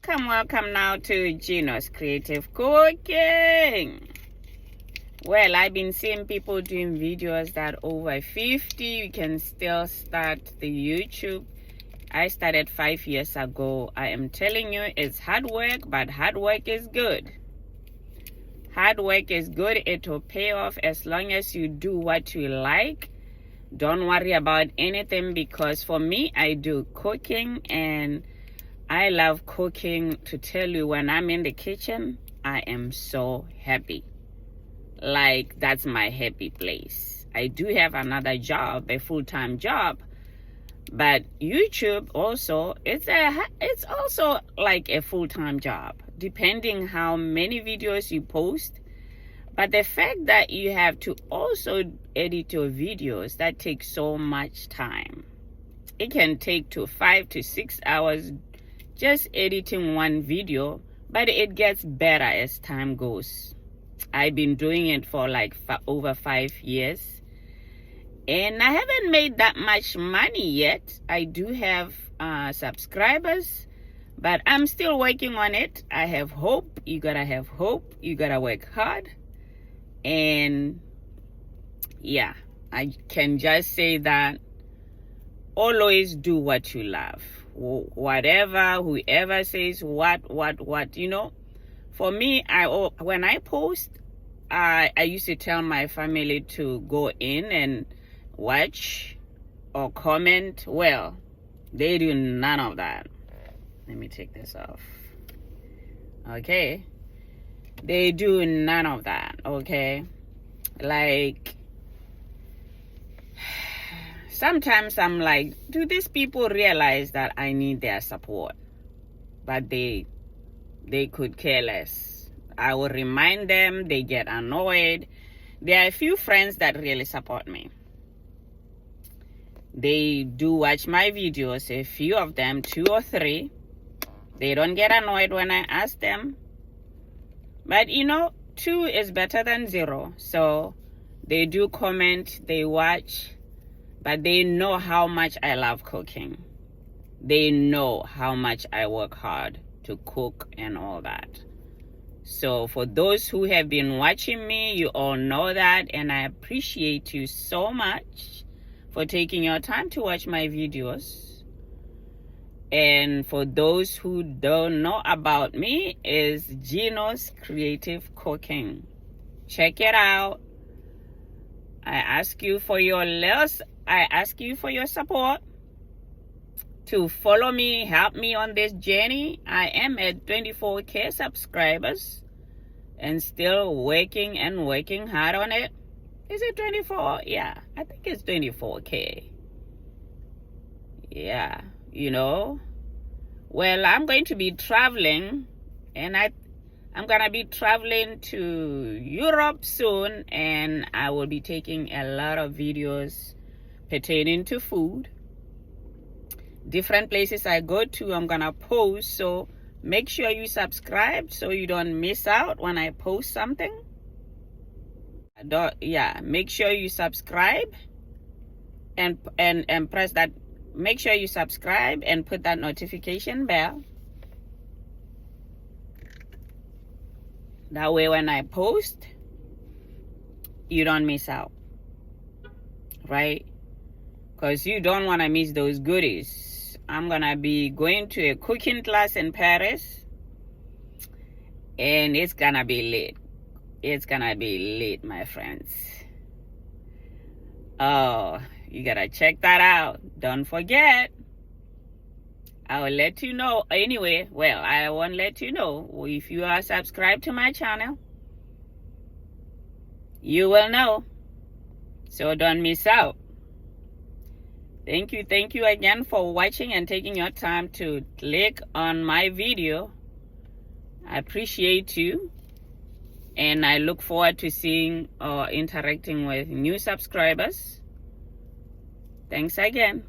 Welcome now to Gino's Creative Cooking. Well, I've been seeing people doing videos that over 50, you can still start the YouTube. I started 5 years ago. I am telling you, it's hard work, but hard work is good. Hard work is good. It will pay off as long as you do what you like. Don't worry about anything, because for me, I do cooking and I love cooking. To tell you, when I'm in the kitchen, I am so happy. Like, that's my happy place. I do have another job, a full-time job, but YouTube also, it's also like a full-time job, depending how many videos you post. But the fact that you have to also edit your videos, that takes so much time. It can take 5 to 6 hours just editing one video, but it gets better as time goes. I've been doing it for like over 5 years, and I haven't made that much money yet. I do have subscribers, but I'm still working on it. I have hope. You gotta have hope. You gotta work hard. And yeah, I can just say that always do what you love. Whatever, whoever says what, you know. For me, when I post, I used to tell my family to go in and watch or comment. Well, they do none of that. Let me take this off. Okay. They do none of that, okay? Like, sometimes I'm like, do these people realize that I need their support? But they could care less. I will remind them, they get annoyed. There are a few friends that really support me. They do watch my videos, a few of them, 2 or 3. They don't get annoyed when I ask them. But you know, 2 is better than 0. So they do comment, they watch, but they know how much I love cooking. They know how much I work hard to cook and all that. So for those who have been watching me, you all know that, and I appreciate you so much for taking your time to watch my videos. And for those who don't know about me, is Gino's Creative Cooking. Check it out. I ask you for your support to follow me, help me on this journey. I am at 24K subscribers and still working hard on it. Is it 24? Yeah, I think it's 24K. Yeah, you know. Well, I'm going to be traveling, and I'm gonna be traveling to Europe soon, and I will be taking a lot of videos pertaining to food. Different places I go to, I'm gonna post, so make sure you subscribe so you don't miss out when I post something. Make sure you subscribe and press that. Make sure you subscribe and put that notification bell. That way when I post, you don't miss out, right? Because you don't want to miss those goodies. I'm going to be going to a cooking class in Paris, and it's going to be lit. It's going to be lit, my friends. Oh, you got to check that out. Don't forget. I will let you know. Anyway, well, I won't let you know. If you are subscribed to my channel, you will know. So don't miss out. Thank you again for watching and taking your time to click on my video. I appreciate you, and I look forward to seeing or interacting with new subscribers. Thanks again.